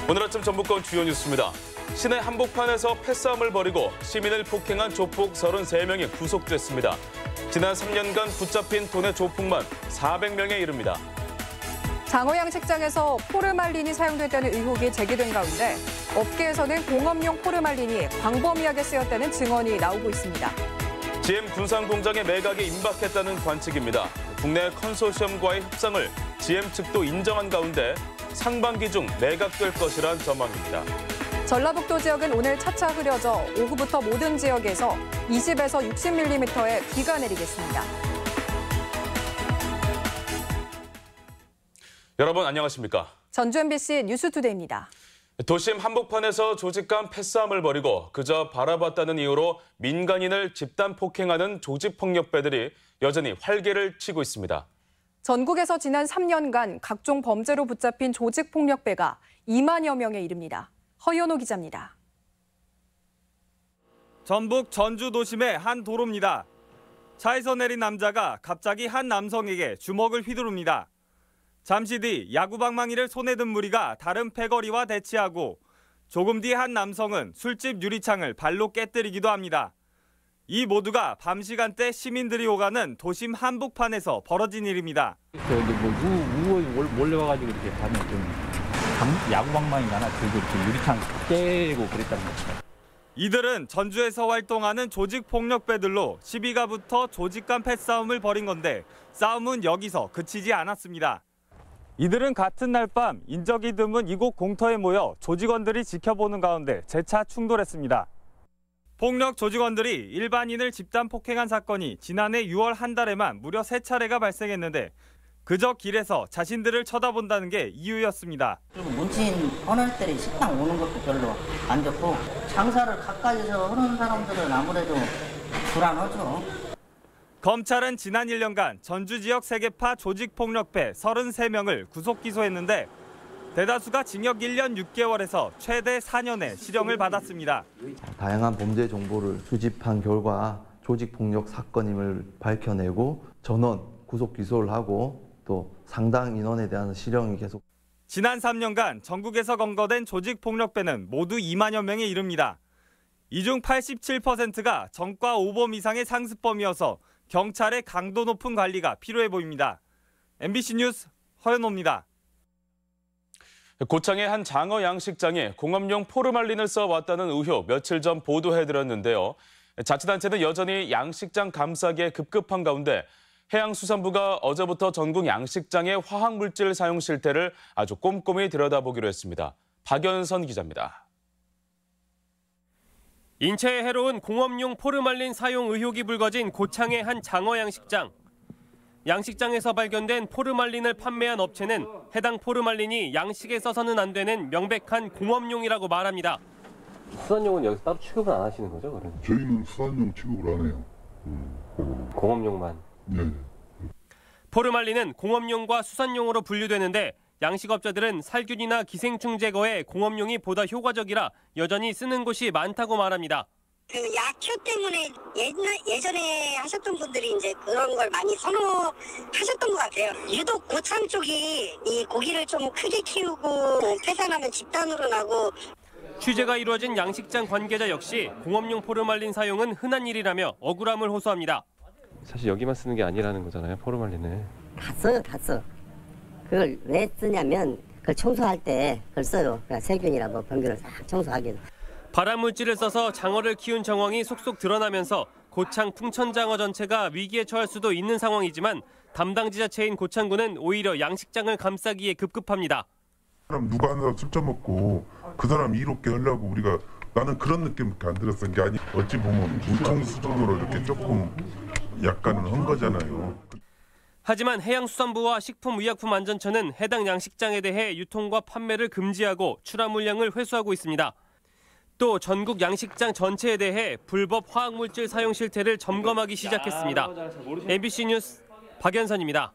오늘 아침 전북권 주요 뉴스입니다. 시내 한복판에서 패싸움을 벌이고 시민을 폭행한 조폭 33명이 구속됐습니다. 지난 3년간 붙잡힌 도내 조폭만 400명에 이릅니다. 장어양식장에서 포르말린이 사용됐다는 의혹이 제기된 가운데 업계에서는 공업용 포르말린이 광범위하게 쓰였다는 증언이 나오고 있습니다. GM 군산공장의 매각에 임박했다는 관측입니다. 국내 컨소시엄과의 협상을 GM 측도 인정한 가운데 상반기 중 매각될 것이란 전망입니다. 전라북도 지역은 오늘 차차 흐려져 오후부터 모든 지역에서 20에서 60mm의 비가 내리겠습니다. 여러분 안녕하십니까? 전주 MBC 뉴스투데이입니다. 도심 한복판에서 조직 간 패싸움을 벌이고 그저 바라봤다는 이유로 민간인을 집단 폭행하는 조직폭력배들이 여전히 활개를 치고 있습니다. 전국에서 지난 3년간 각종 범죄로 붙잡힌 조직폭력배가 2만여 명에 이릅니다. 허연호 기자입니다. 전북 전주 도심의 한 도로입니다. 차에서 내린 남자가 갑자기 한 남성에게 주먹을 휘두릅니다. 잠시 뒤 야구방망이를 손에 든 무리가 다른 패거리와 대치하고 조금 뒤 한 남성은 술집 유리창을 발로 깨뜨리기도 합니다. 이 모두가 밤 시간대 시민들이 오가는 도심 한복판에서 벌어진 일입니다. 우월이 몰래 와가지고 이렇게 밤에 좀 야구방망이 하나 들고 이렇게 유리창 깨고 그랬다는 거죠. 이들은 전주에서 활동하는 조직폭력배들로 시비가 붙어 조직 간 패싸움을 벌인 건데 싸움은 여기서 그치지 않았습니다. 이들은 같은 날 밤 인적이 드문 이곳 공터에 모여 조직원들이 지켜보는 가운데 재차 충돌했습니다. 폭력 조직원들이 일반인을 집단 폭행한 사건이 지난해 6월 한 달에만 무려 3차례가 발생했는데 그저 길에서 자신들을 쳐다본다는 게 이유였습니다. 그리고 문친 어른들이 식당 오는 것도 별로 안 좋고 장사를 가까이서 하는 사람들은 아무래도 불안하죠. 검찰은 지난 1년간 전주 지역 세계파 조직폭력배 33명을 구속 기소했는데 대다수가 징역 1년 6개월에서 최대 4년의 실형을 받았습니다. 다양한 범죄 정보를 수집한 결과 조직폭력 사건임을 밝혀내고 전원 구속 기소를 하고 또 상당 인원에 대한 실형이 계속. 지난 3년간 전국에서 검거된 조직폭력배는 모두 2만여 명에 이릅니다. 이 중 87%가 전과 5범 이상의 상습범이어서 경찰의 강도 높은 관리가 필요해 보입니다. MBC 뉴스 허연호입니다. 고창의 한 장어 양식장에 공업용 포르말린을 써왔다는 의혹 며칠 전 보도해드렸는데요. 자치단체는 여전히 양식장 감싸기에 급급한 가운데 해양수산부가 어제부터 전국 양식장의 화학물질 사용 실태를 아주 꼼꼼히 들여다보기로 했습니다. 박연선 기자입니다. 인체에 해로운 공업용 포르말린 사용 의혹이 불거진 고창의 한 장어 양식장. 양식장에서 발견된 포르말린을 판매한 업체는 해당 포르말린이 양식에 써서는 안 되는 명백한 공업용이라고 말합니다. 수산용은 여기서 따로 취급을 안 하시는 거죠, 그러면? 저희는 수산용 취급을 안 해요. 공업용만? 네. 포르말린은 공업용과 수산용으로 분류되는데 양식업자들은 살균이나 기생충 제거에 공업용이 보다 효과적이라 여전히 쓰는 곳이 많다고 말합니다. 그 약효 때문에 예전에 하셨던 분들이 이제 그런 걸 많이 선호하셨던 것 같아요. 유독 고창 쪽이 이 고기를 좀 크게 키우고 폐산하면 집단으로 나고. 취재가 이루어진 양식장 관계자 역시 공업용 포르말린 사용은 흔한 일이라며 억울함을 호소합니다. 사실 여기만 쓰는 게 아니라는 거잖아요, 포르말린을. 다 써요, 다 써. 그걸 왜 쓰냐면 그걸 청소할 때 그걸 써요. 그러니까 세균이나 뭐 병균을 싹 청소하기. 발암물질을 써서 장어를 키운 정황이 속속 드러나면서 고창 풍천장어 전체가 위기에 처할 수도 있는 상황이지만 담당 지자체인 고창군은 오히려 양식장을 감싸기에 급급합니다. 사람 누가 하나 술 처먹고 그 사람 이롭게 하려고 우리가 나는 그런 느낌밖에 안 들었던 게 아니 어찌 보면 우통 수준으로 이렇게 조금 약간은 한 거잖아요. 하지만 해양수산부와 식품의약품안전처는 해당 양식장에 대해 유통과 판매를 금지하고 출하 물량을 회수하고 있습니다. 또 전국 양식장 전체에 대해 불법 화학물질 사용 실태를 점검하기 시작했습니다. MBC 뉴스 박연선입니다.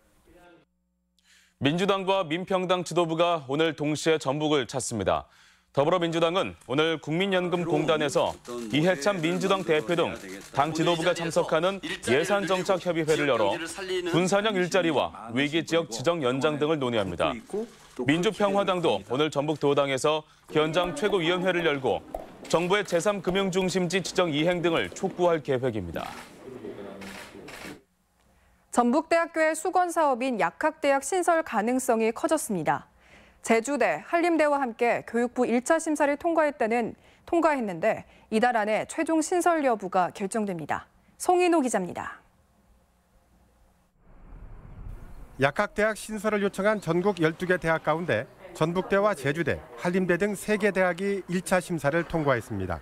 민주당과 민평당 지도부가 오늘 동시에 전북을 찾습니다. 더불어민주당은 오늘 국민연금공단에서 이해찬 민주당 대표 등 당 지도부가 참석하는 예산정착협의회를 열어 군산형 일자리와 위기 지역 지정 연장 등을 논의합니다. 민주평화당도 오늘 전북도당에서 현장 최고위원회를 열고 정부의 제3금융중심지 지정 이행 등을 촉구할 계획입니다. 전북대학교의 수건 사업인 약학대학 신설 가능성이 커졌습니다. 제주대, 한림대와 함께 교육부 1차 심사를 통과했는데 이달 안에 최종 신설 여부가 결정됩니다. 송인호 기자입니다. 약학대학 신설을 요청한 전국 12개 대학 가운데 전북대와 제주대, 한림대 등 3개 대학이 1차 심사를 통과했습니다.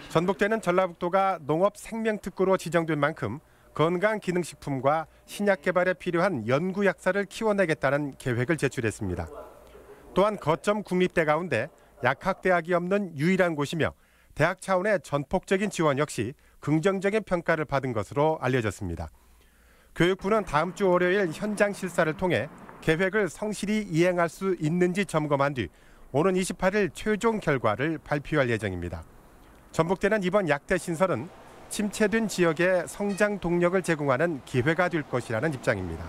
전북대는 전라북도가 농업 생명특구로 지정된 만큼 건강기능식품과 신약 개발에 필요한 연구약사를 키워내겠다는 계획을 제출했습니다. 또한 거점 국립대 가운데 약학대학이 없는 유일한 곳이며 대학 차원의 전폭적인 지원 역시 긍정적인 평가를 받은 것으로 알려졌습니다. 교육부는 다음 주 월요일 현장 실사를 통해 계획을 성실히 이행할 수 있는지 점검한 뒤 오는 28일 최종 결과를 발표할 예정입니다. 전북대는 이번 약대 신설은 침체된 지역에 성장 동력을 제공하는 기회가 될 것이라는 입장입니다.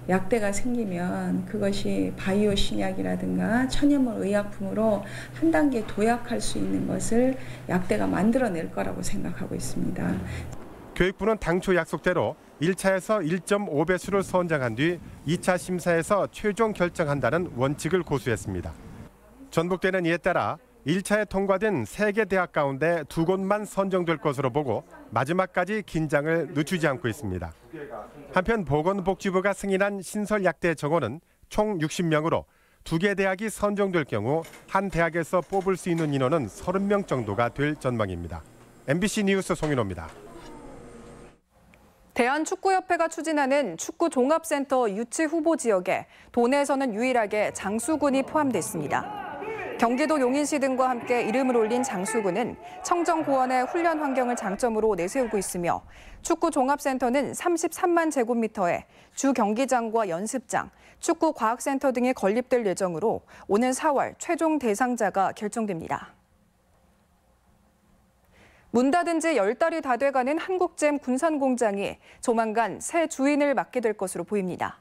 약대가 생기면 그것이 바이오 신약이라든가 천연물 의약품으로 한 단계 도약할 수 있는 것을 약대가 만들어낼 거라고 생각하고 있습니다. 교육부는 당초 약속대로 1차에서 1.5배수를 선정한 뒤 2차 심사에서 최종 결정한다는 원칙을 고수했습니다. 전북대는 이에 따라 1차에 통과된 3개 대학 가운데 2곳만 선정될 것으로 보고 마지막까지 긴장을 늦추지 않고 있습니다. 한편 보건복지부가 승인한 신설 약대 정원은 총 60명으로 2개 대학이 선정될 경우 한 대학에서 뽑을 수 있는 인원은 30명 정도가 될 전망입니다. MBC 뉴스 송인호입니다. 대한축구협회가 추진하는 축구종합센터 유치 후보 지역에 도내에서는 유일하게 장수군이 포함됐습니다. 경기도 용인시 등과 함께 이름을 올린 장수군은 청정고원의 훈련 환경을 장점으로 내세우고 있으며 축구종합센터는 33만 제곱미터에 주 경기장과 연습장, 축구과학센터 등이 건립될 예정으로 오는 4월 최종 대상자가 결정됩니다. 문 닫은 지 10달이 다 돼가는 한국GM 군산공장이 조만간 새 주인을 맡게 될 것으로 보입니다.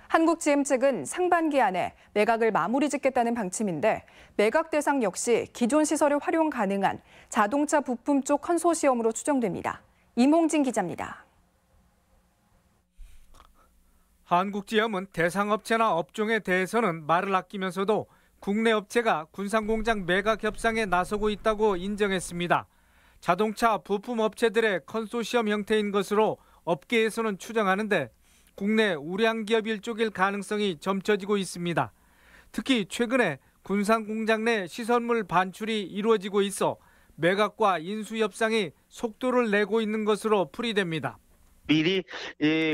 한국GM 측은 상반기 안에 매각을 마무리 짓겠다는 방침인데 매각 대상 역시 기존 시설을 활용 가능한 자동차 부품 쪽 컨소시엄으로 추정됩니다. 임홍진 기자입니다. 한국GM은 대상 업체나 업종에 대해서는 말을 아끼면서도 국내 업체가 군산공장 매각 협상에 나서고 있다고 인정했습니다. 자동차 부품 업체들의 컨소시엄 형태인 것으로 업계에서는 추정하는데 국내 우량 기업 일족일 가능성이 점쳐지고 있습니다. 특히 최근에 군산공장 내 시설물 반출이 이루어지고 있어 매각과 인수 협상이 속도를 내고 있는 것으로 풀이됩니다. 미리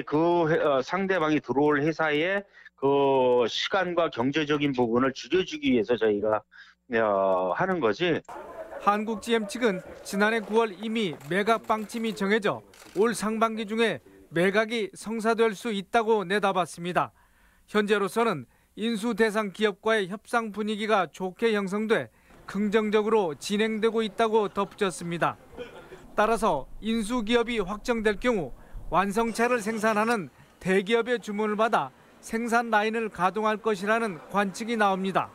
그 상대방이 들어올 회사의 그 시간과 경제적인 부분을 줄여주기 위해서 저희가 하는 거지. 한국GM 측은 지난해 9월 이미 매각 방침이 정해져 올 상반기 중에 매각이 성사될 수 있다고 내다봤습니다. 현재로서는 인수 대상 기업과의 협상 분위기가 좋게 형성돼 긍정적으로 진행되고 있다고 덧붙였습니다. 따라서 인수 기업이 확정될 경우 완성차를 생산하는 대기업의 주문을 받아 생산 라인을 가동할 것이라는 관측이 나옵니다.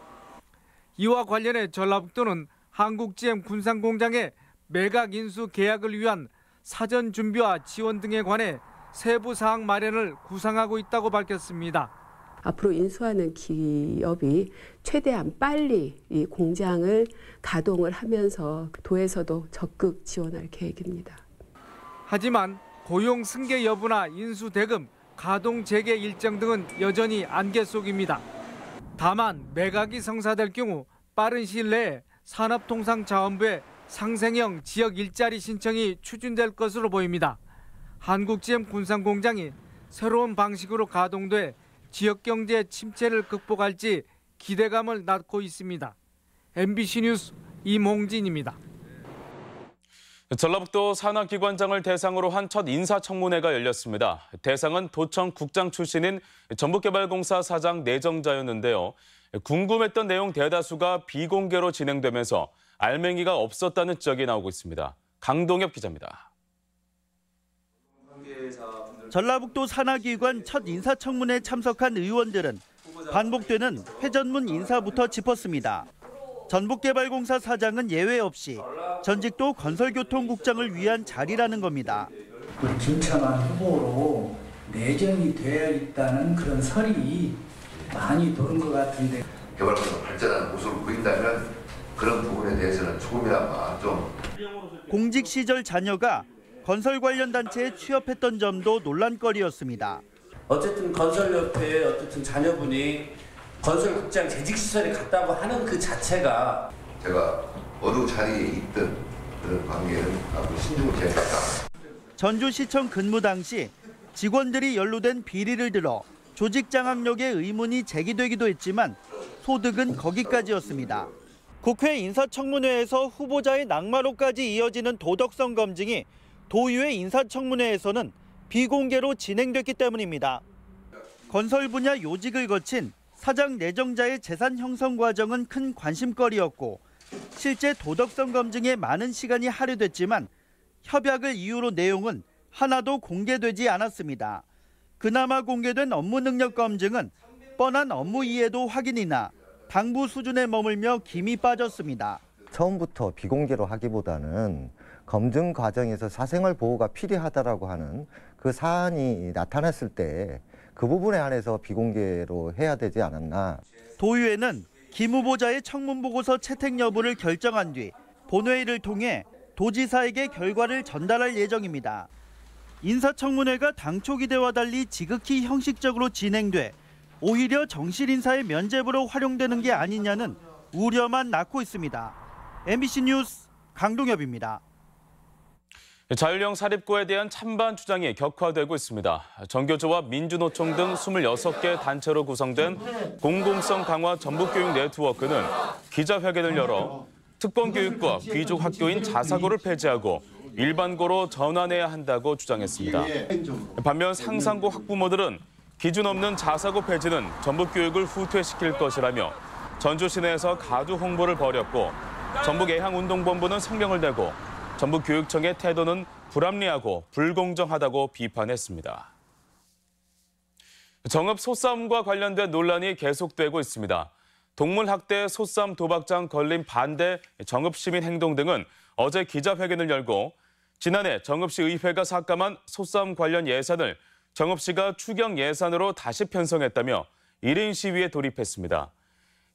이와 관련해 전라북도는 한국GM 군산공장의 매각 인수 계약을 위한 사전 준비와 지원 등에 관해 세부 사항 마련을 구상하고 있다고 밝혔습니다. 앞으로 인수하는 기업이 최대한 빨리 이 공장을 가동을 하면서 도에서도 적극 지원할 계획입니다. 하지만 고용 승계 여부나 인수 대금, 가동 재개 일정 등은 여전히 안개 속입니다. 다만 매각이 성사될 경우 빠른 시일 내에 산업통상자원부의 상생형 지역 일자리 신청이 추진될 것으로 보입니다. 한국GM 군산공장이 새로운 방식으로 가동돼 지역경제 침체를 극복할지 기대감을 낳고 있습니다. MBC 뉴스 임홍진입니다. 전라북도 산하기관장을 대상으로 한 첫 인사청문회가 열렸습니다. 대상은 도청 국장 출신인 전북개발공사 사장 내정자였는데요. 궁금했던 내용 대다수가 비공개로 진행되면서 알맹이가 없었다는 지적이 나오고 있습니다. 강동엽 기자입니다. 전라북도 산하기관 첫 인사청문회에 참석한 의원들은 반복되는 회전문 인사부터 짚었습니다. 전북개발공사 사장은 예외 없이 전직도 건설교통국장을 위한 자리라는 겁니다. 김천환 후보로 내정이 되어 있다는 그런 설이 많이 도는 것 같은데 개발공사 발전하는 모습을 보인다면 그런 부분에 대해서는 조금이나마 좀 공직 시절 자녀가 건설 관련 단체에 취업했던 점도 논란거리였습니다. 어쨌든 건설협회에 어쨌든 자녀분이 건설국장 재직시설에 갔다고 하는 그 자체가 제가 어느 자리에 있든 그런 관계는 아주 신중을 지어야 한다. 전주시청 근무 당시 직원들이 연루된 비리를 들어 조직 장악력의 의문이 제기되기도 했지만 소득은 거기까지였습니다. 국회 인사청문회에서 후보자의 낙마로까지 이어지는 도덕성 검증이 도의회 인사청문회에서는 비공개로 진행됐기 때문입니다. 건설 분야 요직을 거친 사장 내정자의 재산 형성 과정은 큰 관심거리였고 실제 도덕성 검증에 많은 시간이 할애됐지만 협약을 이유로 내용은 하나도 공개되지 않았습니다. 그나마 공개된 업무 능력 검증은 뻔한 업무 이해도 확인이나 당부 수준에 머물며 김이 빠졌습니다. 처음부터 비공개로 하기보다는 검증 과정에서 사생활 보호가 필요하다라고 하는 그 사안이 나타났을 때 그 부분에 한해서 비공개로 해야 되지 않았나. 도의회는 김 후보자의 청문보고서 채택 여부를 결정한 뒤 본회의를 통해 도지사에게 결과를 전달할 예정입니다. 인사청문회가 당초 기대와 달리 지극히 형식적으로 진행돼 오히려 정실 인사의 면죄부로 활용되는 게 아니냐는 우려만 낳고 있습니다. MBC 뉴스 강동엽입니다. 자율형 사립고에 대한 찬반 주장이 격화되고 있습니다. 전교조와 민주노총 등 26개 단체로 구성된 공공성 강화 전북교육 네트워크는 기자회견을 열어 특권교육과 귀족학교인 자사고를 폐지하고 일반고로 전환해야 한다고 주장했습니다. 반면 상상고 학부모들은 기준 없는 자사고 폐지는 전북교육을 후퇴시킬 것이라며 전주 시내에서 가두 홍보를 벌였고 전북애향운동본부는 성명을 내고 전북교육청의 태도는 불합리하고 불공정하다고 비판했습니다. 정읍 소싸움과 관련된 논란이 계속되고 있습니다. 동물학대, 소싸움, 도박장 걸림 반대, 정읍시민행동 등은 어제 기자회견을 열고 지난해 정읍시 의회가 삭감한 소싸움 관련 예산을 정읍시가 추경 예산으로 다시 편성했다며 1인 시위에 돌입했습니다.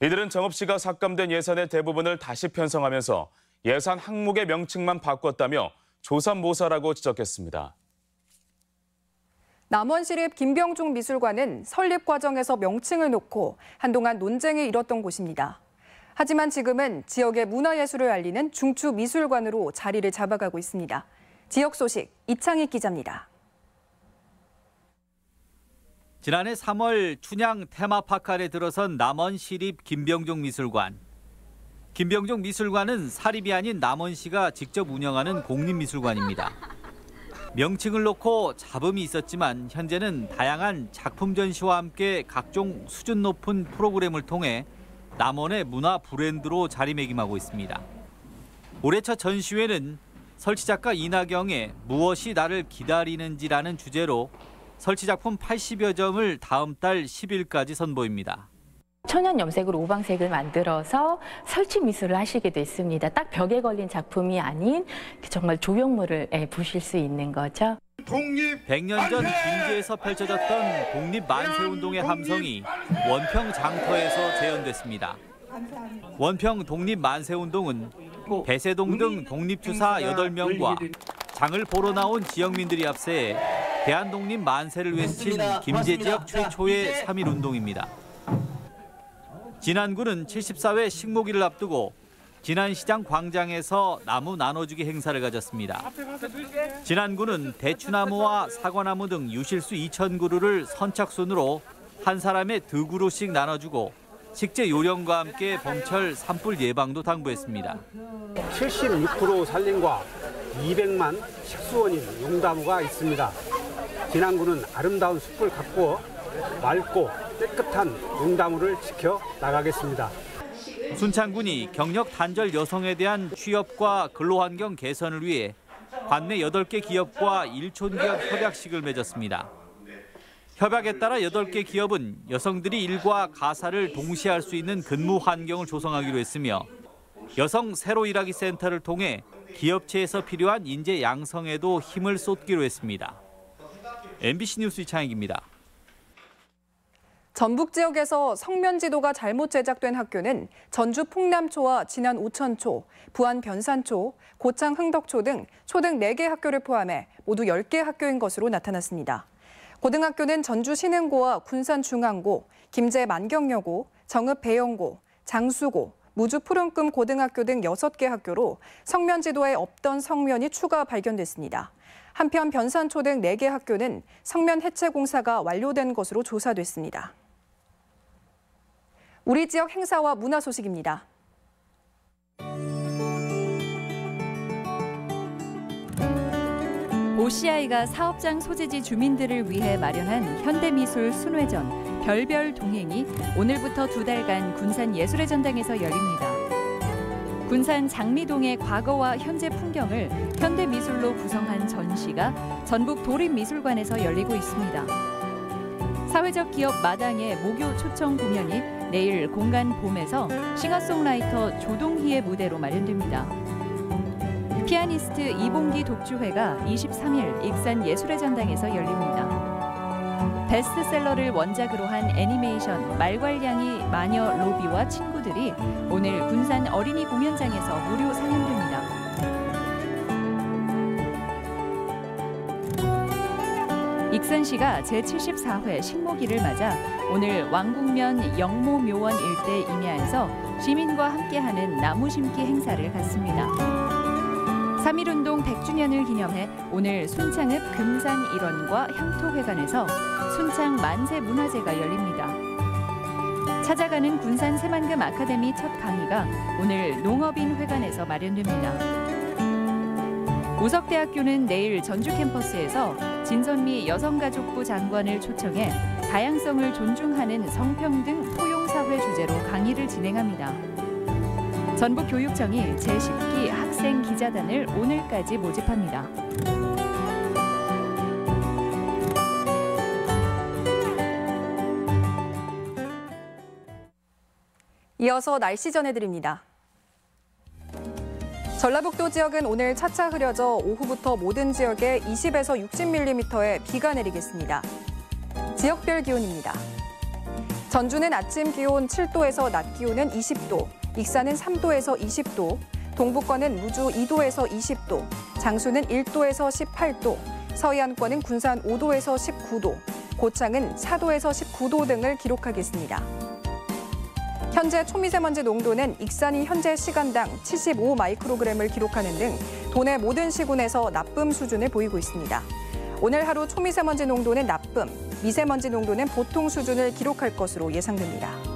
이들은 정읍시가 삭감된 예산의 대부분을 다시 편성하면서 예산 항목의 명칭만 바꿨다며 조삼모사라고 지적했습니다. 남원시립 김병중 미술관은 설립 과정에서 명칭을 놓고 한동안 논쟁이 일었던 곳입니다. 하지만 지금은 지역의 문화예술을 알리는 중추미술관으로 자리를 잡아가고 있습니다. 지역 소식 이창익 기자입니다. 지난해 3월 춘향 테마파크 안에 들어선 남원시립 김병중 미술관. 김병중 미술관은 사립이 아닌 남원시가 직접 운영하는 공립미술관입니다. 명칭을 놓고 잡음이 있었지만 현재는 다양한 작품 전시와 함께 각종 수준 높은 프로그램을 통해 남원의 문화 브랜드로 자리매김하고 있습니다. 올해 첫 전시회는 설치작가 이나경의 무엇이 나를 기다리는지라는 주제로 설치작품 80여 점을 다음 달 10일까지 선보입니다. 천연 염색으로 오방색을 만들어서 설치 미술을 하시게 됐습니다. 딱 벽에 걸린 작품이 아닌 정말 조형물을 보실 수 있는 거죠. 100년 전 김제에서 펼쳐졌던 독립 만세운동의 함성이 원평 장터에서 재현됐습니다. 원평 독립 만세운동은 배세동 등 독립투사 8명과 장을 보러 나온 지역민들이 앞세 대한독립 만세를 외친 김제 지역 최초의 3.1운동입니다. 진안군은 74회 식목일을 앞두고 진안시장 광장에서 나무 나눠주기 행사를 가졌습니다. 진안군은 대추나무와 사과나무 등 유실수 2,000그루를 선착순으로 한 사람의 2그루씩 나눠주고 식재 요령과 함께 봄철 산불 예방도 당부했습니다. 76% 산림과 200만 식수원인 용다무가 있습니다. 진안군은 아름다운 숲을 가꾸어 맑고 깨끗한 용다무를 지켜 나가겠습니다. 순창군이 경력 단절 여성에 대한 취업과 근로환경 개선을 위해 관내 8개 기업과 일촌기업 협약식을 맺었습니다. 협약에 따라 8개 기업은 여성들이 일과 가사를 동시에 할 수 있는 근무 환경을 조성하기로 했으며 여성 새로 일하기 센터를 통해 기업체에서 필요한 인재 양성에도 힘을 쏟기로 했습니다. MBC 뉴스 이창익입니다. 전북 지역에서 성면 지도가 잘못 제작된 학교는 전주 풍남초와 진안 오천초, 부안 변산초, 고창 흥덕초 등 초등 4개 학교를 포함해 모두 10개 학교인 것으로 나타났습니다. 고등학교는 전주 신흥고와 군산 중앙고, 김제 만경여고, 정읍 배영고, 장수고, 무주 푸른금 고등학교 등 6개 학교로 성면 지도에 없던 성면이 추가 발견됐습니다. 한편 변산초 등 4개 학교는 성면 해체 공사가 완료된 것으로 조사됐습니다. 우리 지역 행사와 문화 소식입니다. OCI가 사업장 소재지 주민들을 위해 마련한 현대미술 순회전 별별 동행이 오늘부터 2달간 군산 예술의 전당에서 열립니다. 군산 장미동의 과거와 현재 풍경을 현대미술로 구성한 전시가 전북 도립미술관에서 열리고 있습니다. 사회적 기업 마당의 목요 초청 공연이 내일 공간 봄에서 싱어송라이터 조동희의 무대로 마련됩니다. 피아니스트 이봉기 독주회가 23일 익산 예술의 전당에서 열립니다. 베스트셀러를 원작으로 한 애니메이션 말괄량이 마녀 로비와 친구들이 오늘 군산 어린이 공연장에서 무료 상영됩니다. 익산시가 제74회 식목일을 맞아 오늘 왕국면 영모묘원 일대 임야에서 시민과 함께하는 나무 심기 행사를 갖습니다. 3.1운동 100주년을 기념해 오늘 순창읍 금산 일원과 향토회관에서 순창 만세 문화제가 열립니다. 찾아가는 군산 새만금 아카데미 첫 강의가 오늘 농업인 회관에서 마련됩니다. 우석대학교는 내일 전주 캠퍼스에서 진선미 여성가족부 장관을 초청해 다양성을 존중하는 성평등 포용사회 주제로 강의를 진행합니다. 전북교육청이 제10기 학생 기자단을 오늘까지 모집합니다. 이어서 날씨 전해드립니다. 전라북도 지역은 오늘 차차 흐려져 오후부터 모든 지역에 20에서 60mm의 비가 내리겠습니다. 지역별 기온입니다. 전주는 아침 기온 7도에서 낮 기온은 20도, 익산은 3도에서 20도, 동북권은 무주 2도에서 20도, 장수는 1도에서 18도, 서해안권은 군산 5도에서 19도, 고창은 4도에서 19도 등을 기록하겠습니다. 현재 초미세먼지 농도는 익산이 현재 시간당 75 마이크로그램을 기록하는 등 도내 모든 시군에서 나쁨 수준을 보이고 있습니다. 오늘 하루 초미세먼지 농도는 나쁨, 미세먼지 농도는 보통 수준을 기록할 것으로 예상됩니다.